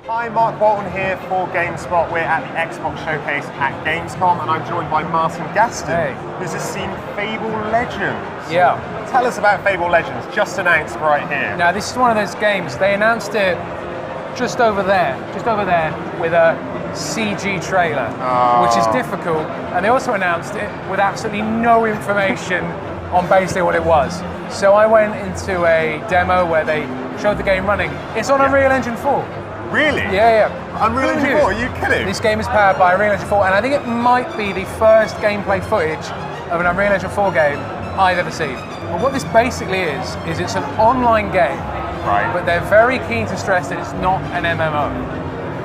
Hi, Mark Walton here for GameSpot. We're at the Xbox Showcase at Gamescom, and I'm joined by Martin Gaston, who's just seen Fable Legends. Yeah. Tell us about Fable Legends, just announced right here. Now, this is one of those games, they announced it just over there with a CG trailer, which is difficult, and they also announced it with absolutely no information on basically what it was. So I went into a demo where they showed the game running. It's on Unreal Engine 4. Really? Yeah. Unreal Engine 4, are you kidding? This game is powered by Unreal Engine 4, and I think it might be the first gameplay footage of an Unreal Engine 4 game I've ever seen. But what this basically is it's an online game, right? But they're very keen to stress that it's not an MMO,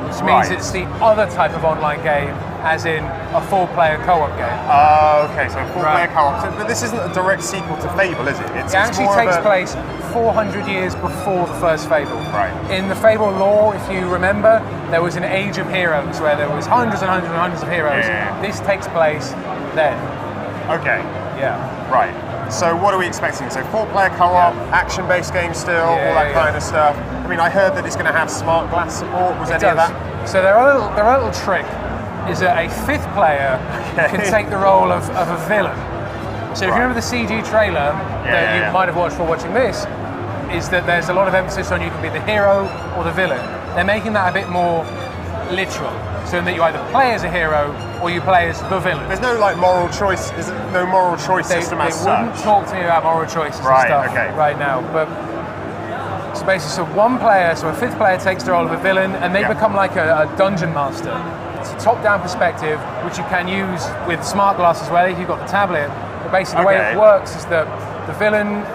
which means it's the other type of online game, as in a four-player co-op game. Okay, so four-player co-op. But this isn't a direct sequel to Fable, is it? It actually takes place 400 years before the first Fable. Right. In the Fable lore, if you remember, there was an age of heroes where there was hundreds and hundreds and hundreds of heroes. Yeah. This takes place then. Okay. Yeah. Right. So what are we expecting? So four-player co-op, action-based game still, all that kind of stuff. I mean, I heard that it's going to have smartglass support. Was any of that? So their little trick is that a fifth player can take the role of a villain. So if you remember the CG trailer that you might have watched for watching this, is that there's a lot of emphasis on you can be the hero or the villain. They're making that a bit more literal, so that you either play as a hero or you play as the villain. There's no like moral choice. There's no moral choice system as such. They wouldn't talk to me about moral choices and stuff right now. But so basically, a fifth player takes the role of a villain, and they become like a dungeon master. It's a top-down perspective, which you can use with smartglass as well if you've got the tablet. But basically, the way it works is that the villain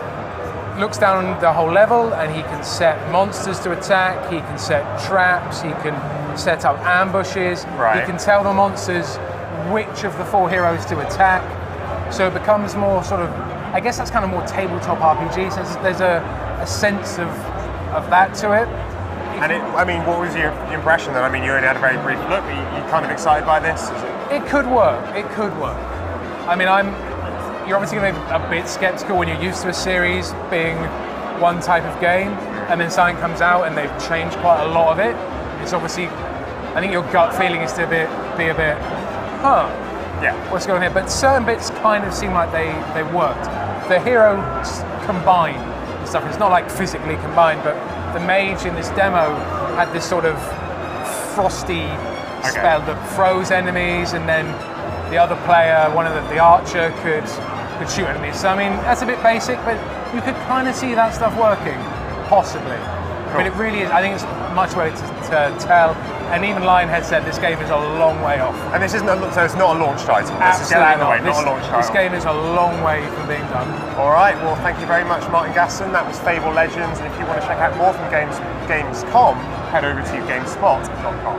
looks down the whole level, and he can set monsters to attack, he can set traps, he can set up ambushes, he can tell the monsters which of the four heroes to attack. So it becomes more sort of, I guess that's kind of more tabletop RPG, so there's a sense of that to it. And what was your impression then? I mean, you only had a very brief look, but you kind of excited by this? It could work. I mean, you're obviously going to be a bit skeptical when you're used to a series being one type of game, and then something comes out and they've changed quite a lot of it. It's obviously, I think your gut feeling is to be a bit, what's going on here? But certain bits kind of seem like they worked. The heroes combined and stuff. It's not like physically combined, but the mage in this demo had this sort of frosty spell that froze enemies, and then the other player, the archer, could shoot enemies. So I mean, that's a bit basic, but you could kind of see that stuff working, possibly. But it really is, I think it's much way to tell. And even Lionhead said this game is a long way off. And this isn't so it's not a launch title. Let's just get out of the way, not a launch title. This game is a long way from being done. All right, well, thank you very much, Martin Gaston. That was Fable Legends. And if you want to check out more from Gamescom, head over to GameSpot.com.